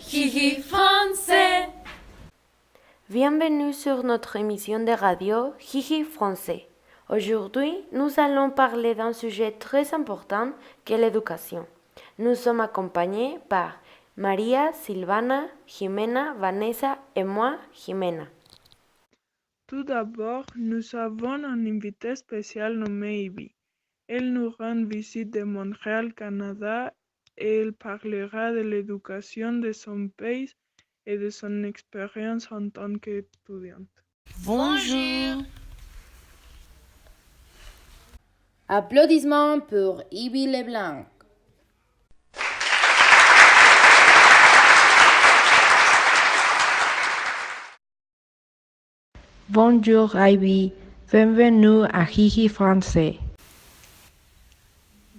Jiji Français. Bienvenue sur notre émission de radio Jiji Français. Aujourd'hui, nous allons parler d'un sujet très important qu'est l'éducation. Nous sommes accompagnés par Maria, Silvana, Jimena, Vanessa et moi, Jimena. Tout d'abord, nous avons un invité spécial nommé Ivy. Elle nous rend visite de Montréal, Canada, et elle parlera de l'éducation de son pays et de son expérience en tant qu'étudiante. Bonjour. Applaudissements pour Ivy Leblanc. Bonjour Ivy, bienvenue à Jiji Français.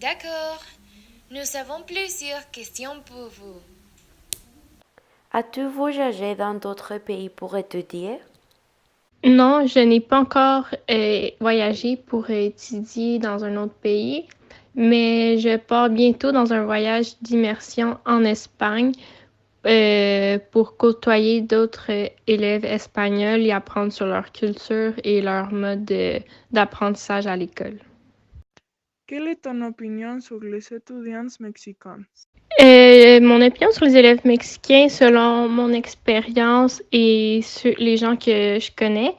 D'accord, nous avons plusieurs questions pour vous. As-tu voyagé dans d'autres pays pour étudier? Non, je n'ai pas encore voyagé pour étudier dans un autre pays, mais je pars bientôt dans un voyage d'immersion en Espagne pour côtoyer d'autres élèves espagnols et apprendre sur leur culture et leur mode d'apprentissage à l'école. Quelle est ton opinion sur les étudiants mexicains? Mon opinion sur les élèves mexicains, selon mon expérience et sur les gens que je connais,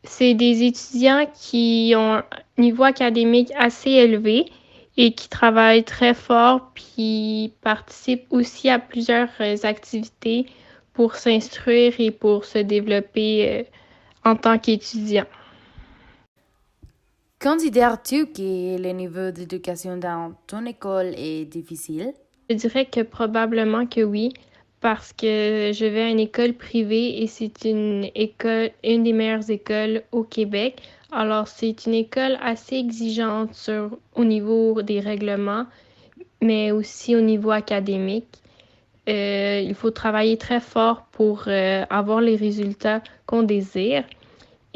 c'est des étudiants qui ont un niveau académique assez élevé et qui travaillent très fort, puis participent aussi à plusieurs activités pour s'instruire et pour se développer en tant qu'étudiant. Considères-tu que le niveau d'éducation dans ton école est difficile? Je dirais que probablement que oui, parce que je vais à une école privée et c'est une des meilleures écoles au Québec. Alors, c'est une école assez exigeante au niveau des règlements, mais aussi au niveau académique. Il faut travailler très fort pour avoir les résultats qu'on désire.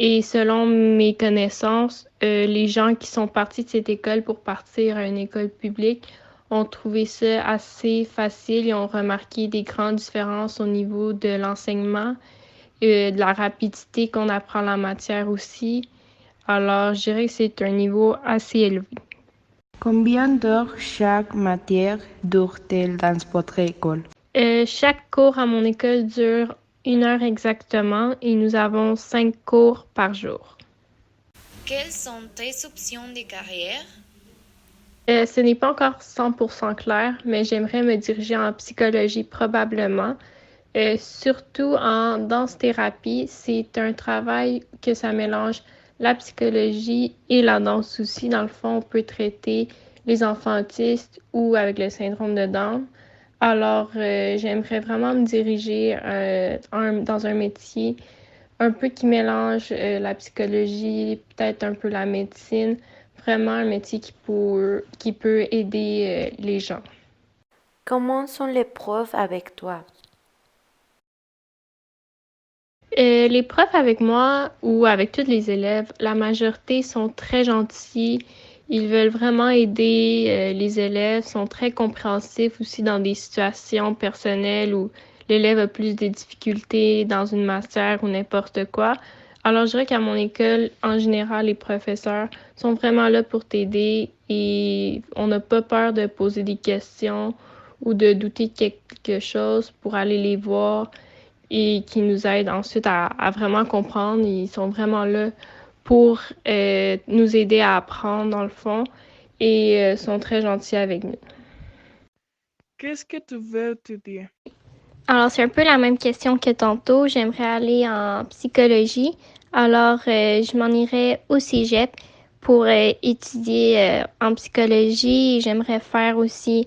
Et selon mes connaissances, les gens qui sont partis de cette école pour partir à une école publique ont trouvé ça assez facile et ont remarqué des grandes différences au niveau de l'enseignement, de la rapidité qu'on apprend la matière aussi. Alors, je dirais que c'est un niveau assez élevé. Combien d'heures chaque matière dure-t-elle dans votre école? Chaque cours à mon école dure 1 heure exactement et nous avons 5 cours par jour. Quelles sont tes options de carrière? Ce n'est pas encore 100% clair, mais j'aimerais me diriger en psychologie probablement. Surtout en danse-thérapie, c'est un travail que ça mélange la psychologie et la danse aussi. Dans le fond, on peut traiter les enfants autistes ou avec le syndrome de Down. Alors, j'aimerais vraiment me diriger dans un métier un peu qui mélange la psychologie, peut-être un peu la médecine. Vraiment un métier qui peut aider les gens. Comment sont les profs avec toi? Les profs avec moi ou avec tous les élèves, la majorité sont très gentils. Ils veulent vraiment aider les élèves, sont très compréhensifs aussi dans des situations personnelles où l'élève a plus de difficultés dans une matière ou n'importe quoi. Alors, je dirais qu'à mon école, en général, les professeurs sont vraiment là pour t'aider et on n'a pas peur de poser des questions ou de douter de quelque chose pour aller les voir et qui nous aident ensuite à vraiment comprendre. Ils sont vraiment là pour nous aider à apprendre, dans le fond, et sont très gentils avec nous. Qu'est-ce que tu veux étudier? Alors, c'est un peu la même question que tantôt. J'aimerais aller en psychologie. Alors, je m'en irais au cégep pour étudier en psychologie. J'aimerais faire aussi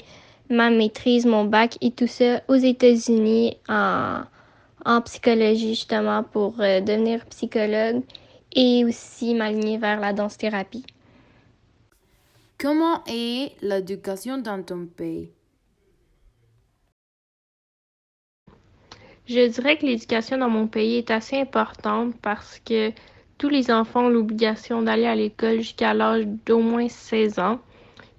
ma maîtrise, mon bac et tout ça aux États-Unis en psychologie, justement, pour devenir psychologue et aussi m'aligner vers la danse-thérapie. Comment est l'éducation dans ton pays? Je dirais que l'éducation dans mon pays est assez importante parce que tous les enfants ont l'obligation d'aller à l'école jusqu'à l'âge d'au moins 16 ans.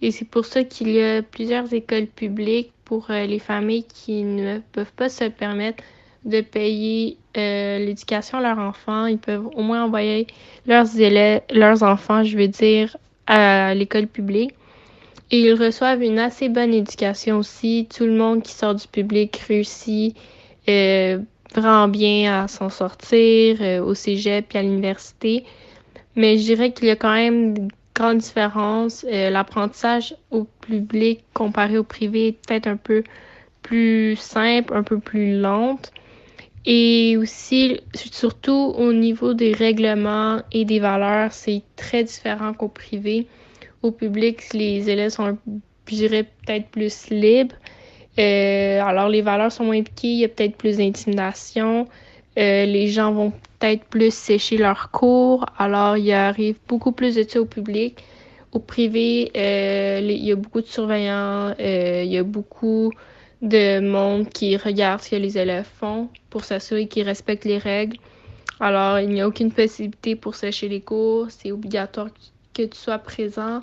Et c'est pour ça qu'il y a plusieurs écoles publiques pour les familles qui ne peuvent pas se le permettre de payer l'éducation à leurs enfants. Ils peuvent au moins envoyer leurs enfants, je veux dire, à l'école publique. Et ils reçoivent une assez bonne éducation aussi. Tout le monde qui sort du public réussit vraiment bien à s'en sortir au cégep et à l'université. Mais je dirais qu'il y a quand même une grande différence. L'apprentissage au public comparé au privé est peut-être un peu plus simple, un peu plus lente. Et aussi, surtout au niveau des règlements et des valeurs, c'est très différent qu'au privé. Au public, les élèves sont, je dirais, peut-être plus libres. Alors, les valeurs sont moins impliquées, il y a peut-être plus d'intimidation. Les gens vont peut-être plus sécher leurs cours. Alors, il arrive beaucoup plus de ça au public. Au privé, il y a beaucoup de surveillants, il y a beaucoup de monde qui regarde ce que les élèves font pour s'assurer qu'ils respectent les règles. Alors, il n'y a aucune possibilité pour sécher les cours. C'est obligatoire que tu sois présent.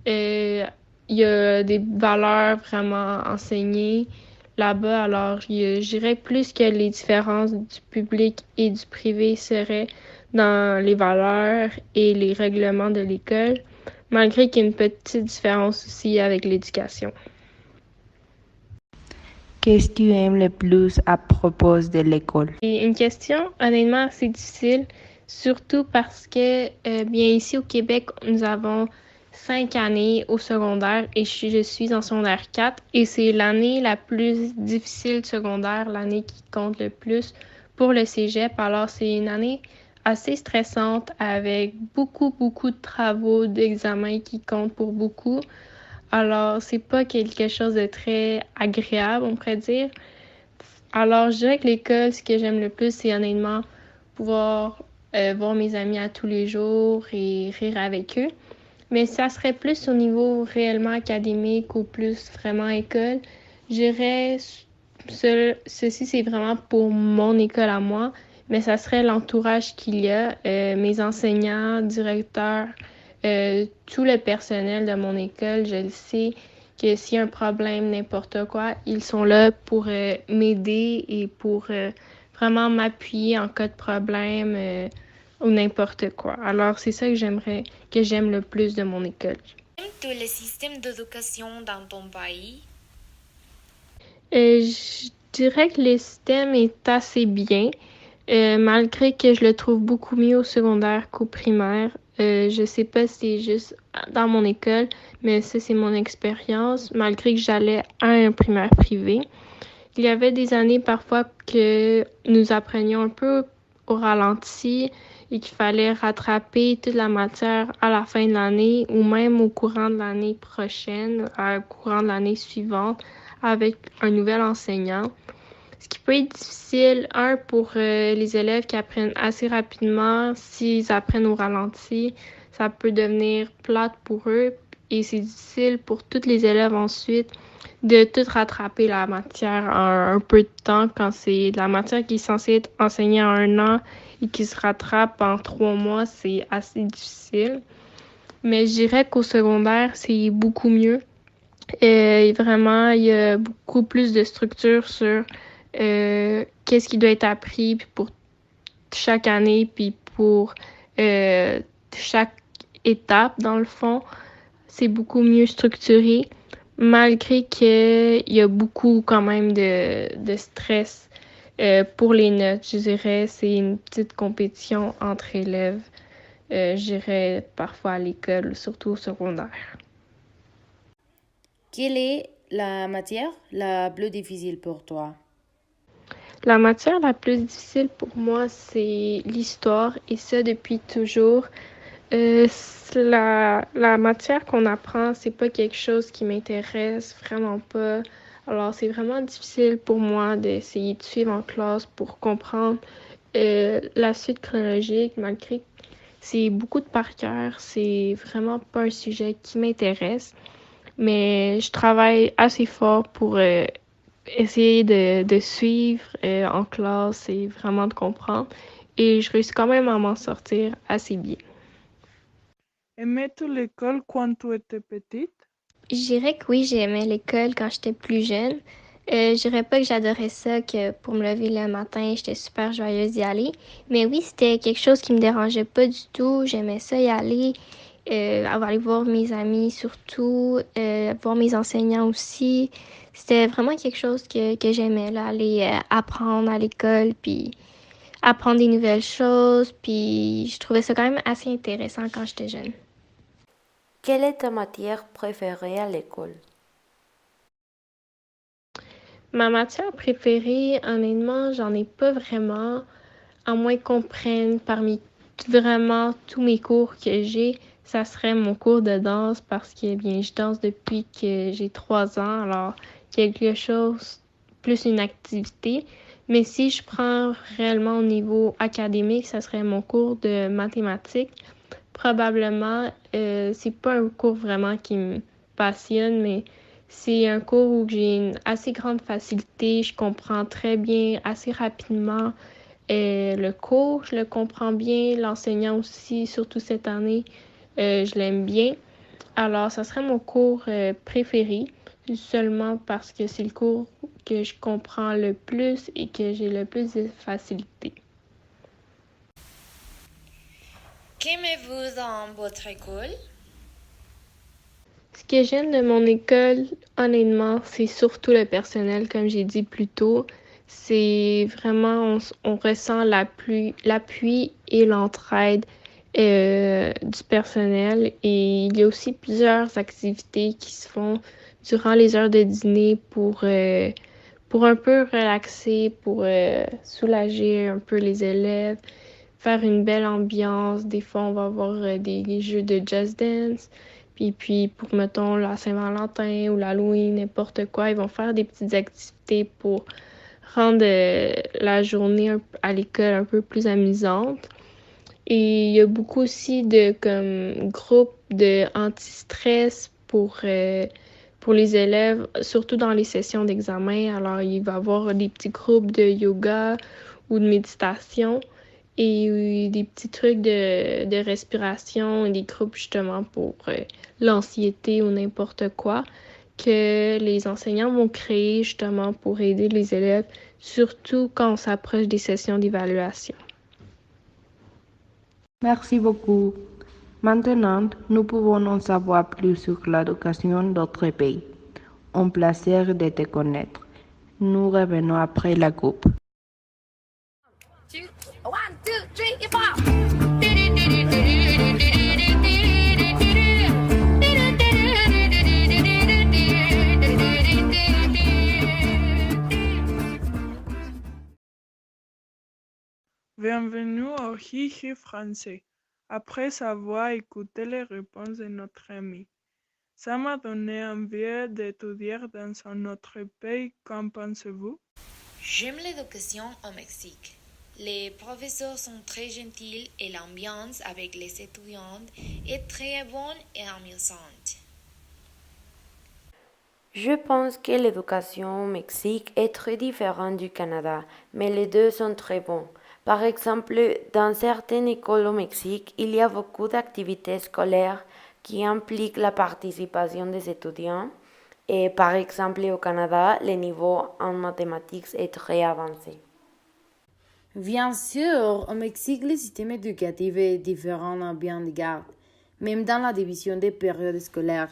Il y a des valeurs vraiment enseignées là-bas. Alors, je dirais plus que les différences du public et du privé seraient dans les valeurs et les règlements de l'école, malgré qu'il y a une petite différence aussi avec l'éducation. Qu'est-ce que tu aimes le plus à propos de l'école? C'est une question honnêtement assez difficile, surtout parce que, bien ici au Québec, nous avons 5 années au secondaire et je suis en secondaire 4 et c'est l'année la plus difficile secondaire, l'année qui compte le plus pour le cégep. Alors c'est une année assez stressante avec beaucoup de travaux, d'examens qui comptent pour beaucoup. Alors c'est pas quelque chose de très agréable, on pourrait dire. Alors je dirais que l'école, ce que j'aime le plus, c'est honnêtement pouvoir voir mes amis à tous les jours et rire avec eux. Mais ça serait plus au niveau réellement académique ou plus vraiment école. Je dirais, ceci c'est vraiment pour mon école à moi, mais ça serait l'entourage qu'il y a, mes enseignants, directeurs, tout le personnel de mon école. Je le sais que s'il y a un problème, n'importe quoi, ils sont là pour m'aider et pour vraiment m'appuyer en cas de problème. Ou n'importe quoi. Alors, c'est ça que j'aime le plus de mon école. Aimes-tu le système d'éducation dans ton pays? Je dirais que le système est assez bien, malgré que je le trouve beaucoup mieux au secondaire qu'au primaire. Je sais pas si c'est juste dans mon école, mais ça, c'est mon expérience, malgré que j'allais à un primaire privé. Il y avait des années parfois que nous apprenions un peu au ralenti et qu'il fallait rattraper toute la matière à la fin de l'année ou même au courant de l'année prochaine, au courant de l'année suivante avec un nouvel enseignant. Ce qui peut être difficile, pour les élèves qui apprennent assez rapidement, s'ils apprennent au ralenti, ça peut devenir plate pour eux et c'est difficile pour tous les élèves ensuite de tout rattraper la matière en un peu de temps quand c'est de la matière qui est censée être enseignée en 1 an et qui se rattrape en 3 mois, c'est assez difficile. Mais je dirais qu'au secondaire, c'est beaucoup mieux. Vraiment, il y a beaucoup plus de structure sur qu'est-ce qui doit être appris pour chaque année, puis pour chaque étape, dans le fond. C'est beaucoup mieux structuré, malgré qu'il y a beaucoup quand même de stress pour les notes. Je dirais c'est une petite compétition entre élèves, je dirais parfois à l'école, surtout au secondaire. Quelle est la matière la plus difficile pour toi? La matière la plus difficile pour moi, c'est l'histoire, et ça depuis toujours. La matière qu'on apprend, c'est pas quelque chose qui m'intéresse vraiment pas. Alors, c'est vraiment difficile pour moi d'essayer de suivre en classe pour comprendre la suite chronologique, malgré que c'est beaucoup de par cœur. C'est vraiment pas un sujet qui m'intéresse. Mais je travaille assez fort pour essayer de suivre en classe et vraiment de comprendre. Et je réussis quand même à m'en sortir assez bien. Aimais-tu l'école quand tu étais petite? Je dirais que oui, j'aimais l'école quand j'étais plus jeune. Je dirais pas que j'adorais ça, que pour me lever le matin, j'étais super joyeuse d'y aller. Mais oui, c'était quelque chose qui me dérangeait pas du tout. J'aimais ça y aller, aller voir mes amis surtout, voir mes enseignants aussi. C'était vraiment quelque chose que j'aimais, là, aller apprendre à l'école, puis apprendre des nouvelles choses. Puis je trouvais ça quand même assez intéressant quand j'étais jeune. Quelle est ta matière préférée à l'école? Ma matière préférée, honnêtement, j'en ai pas vraiment, à moins qu'on prenne parmi vraiment tous mes cours que j'ai, ça serait mon cours de danse parce que bien, je danse depuis que j'ai 3 ans, alors quelque chose, plus une activité. Mais si je prends réellement au niveau académique, ça serait mon cours de mathématiques. Probablement, c'est pas un cours vraiment qui me passionne, mais c'est un cours où j'ai une assez grande facilité, je comprends très bien, assez rapidement le cours, je le comprends bien, l'enseignant aussi, surtout cette année, je l'aime bien. Alors, ça serait mon cours préféré, seulement parce que c'est le cours que je comprends le plus et que j'ai le plus de facilité. Qu'aimez-vous dans votre école? Ce que j'aime de mon école, honnêtement, c'est surtout le personnel, comme j'ai dit plus tôt. C'est vraiment, on ressent l'appui et l'entraide du personnel. Et il y a aussi plusieurs activités qui se font durant les heures de dîner pour un peu relaxer, pour soulager un peu les élèves, faire une belle ambiance. Des fois, on va avoir des jeux de Just Dance. Puis pour, mettons, la Saint-Valentin ou l'Halloween, n'importe quoi, ils vont faire des petites activités pour rendre la journée à l'école un peu plus amusante. Et il y a beaucoup aussi de comme groupes de anti-stress pour les élèves, surtout dans les sessions d'examen. Alors, il va y avoir des petits groupes de yoga ou de méditation et des petits trucs de respiration et des groupes justement pour l'anxiété ou n'importe quoi que les enseignants vont créer justement pour aider les élèves, surtout quand on s'approche des sessions d'évaluation. Merci beaucoup. Maintenant, nous pouvons en savoir plus sur l'éducation d'autres pays. Un plaisir de te connaître. Nous revenons après la coupe. Bienvenue au Hihi français. Après avoir écouté les réponses de notre ami, ça m'a donné envie d'étudier dans un autre pays. Qu'en pensez-vous? J'aime l'éducation au Mexique. Les professeurs sont très gentils et l'ambiance avec les étudiants est très bonne et amusante. Je pense que l'éducation au Mexique est très différente du Canada, mais les deux sont très bons. Par exemple, dans certaines écoles au Mexique, il y a beaucoup d'activités scolaires qui impliquent la participation des étudiants. Et par exemple, au Canada, le niveau en mathématiques est très avancé. Bien sûr, au Mexique, le système éducatif est différent à bien des gardes, même dans la division des périodes scolaires.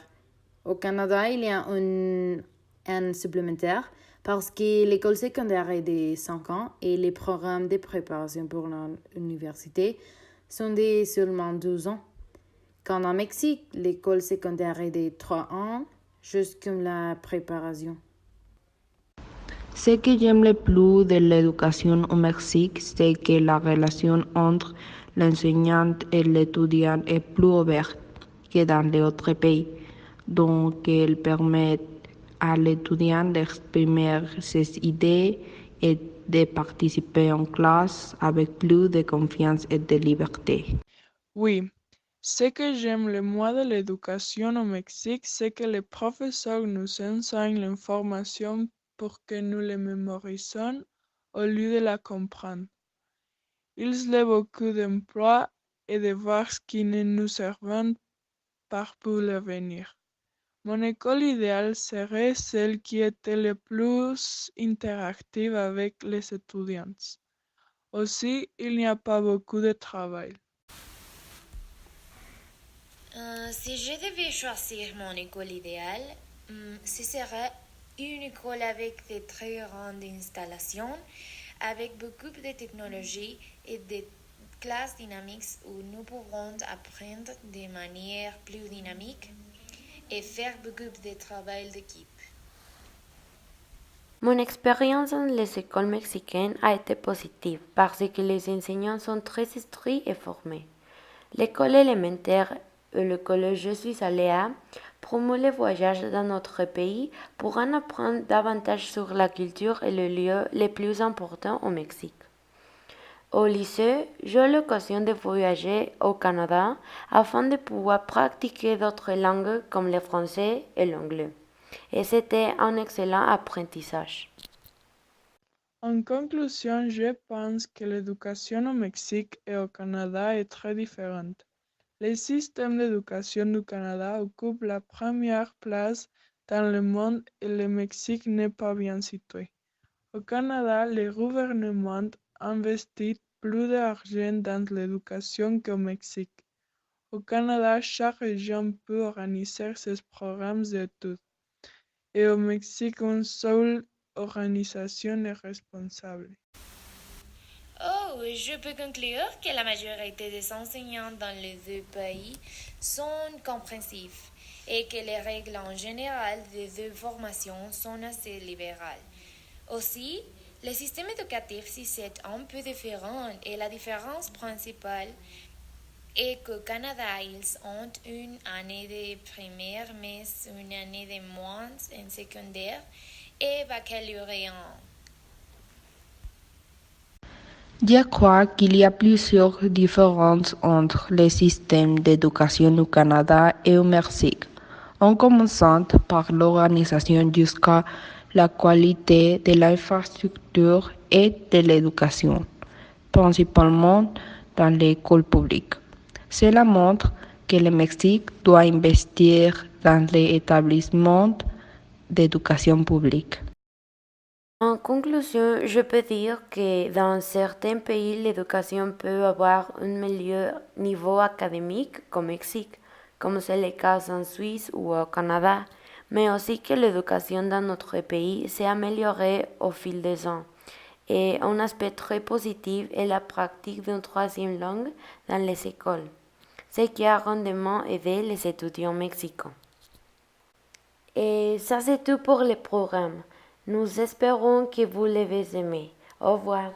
Au Canada, il y a un supplémentaire parce que l'école secondaire est de 5 ans et les programmes de préparation pour l'université sont de seulement 12 ans. Quand au Mexique, l'école secondaire est de 3 ans, juste comme la préparation. Ce que j'aime le plus de l'éducation au Mexique, c'est que la relation entre l'enseignant et l'étudiant est plus ouverte que dans les autres pays. Donc, elle permet à l'étudiant d'exprimer ses idées et de participer en classe avec plus de confiance et de liberté. Oui, ce que j'aime le moins de l'éducation au Mexique, c'est que les professeurs nous enseignent l'information pour que nous la mémorisons au lieu de la comprendre. Ils ont beaucoup d'emplois et de devoirs qui ne nous servent pas pour l'avenir. Mon école idéale serait celle qui était le plus interactive avec les étudiants. Aussi, il n'y a pas beaucoup de travail. Si je devais choisir mon école idéale, ce serait une école avec de très grandes installations, avec beaucoup de technologies et de classes dynamiques où nous pourrons apprendre de manière plus dynamique et faire beaucoup de travail d'équipe. Mon expérience dans les écoles mexicaines a été positive parce que les enseignants sont très stricts et formés. L'école élémentaire et le collège je suis allée à promeut les voyages dans notre pays pour en apprendre davantage sur la culture et les lieux les plus importants au Mexique. Au lycée, j'ai eu l'occasion de voyager au Canada afin de pouvoir pratiquer d'autres langues comme le français et l'anglais. Et c'était un excellent apprentissage. En conclusion, je pense que l'éducation au Mexique et au Canada est très différente. Le système d'éducation du Canada occupe la première place dans le monde et le Mexique n'est pas bien situé. Au Canada, le gouvernement investit plus d'argent dans l'éducation qu'au Mexique. Au Canada, chaque région peut organiser ses programmes d'études. Et au Mexique, une seule organisation est responsable. Oh, je peux conclure que la majorité des enseignants dans les deux pays sont compréhensifs et que les règles en général des deux formations sont assez libérales. Aussi, le système éducatif ici est un peu différent et la différence principale est qu'au Canada, ils ont une année de primaire mais une année de moins en secondaire et baccalauréat. Je crois qu'il y a plusieurs différences entre les systèmes d'éducation au Canada et au Mexique, en commençant par l'organisation jusqu'à la qualité de l'infrastructure et de l'éducation, principalement dans l'école publique. Cela montre que le Mexique doit investir dans les établissements d'éducation publique. En conclusion, je peux dire que dans certains pays, l'éducation peut avoir un meilleur niveau académique qu'au Mexique, comme c'est le cas en Suisse ou au Canada, mais aussi que l'éducation dans notre pays s'est améliorée au fil des ans. Et un aspect très positif est la pratique d'une troisième langue dans les écoles, ce qui a grandement aidé les étudiants mexicains. Et ça c'est tout pour le programme. Nous espérons que vous l'avez aimé. Au revoir.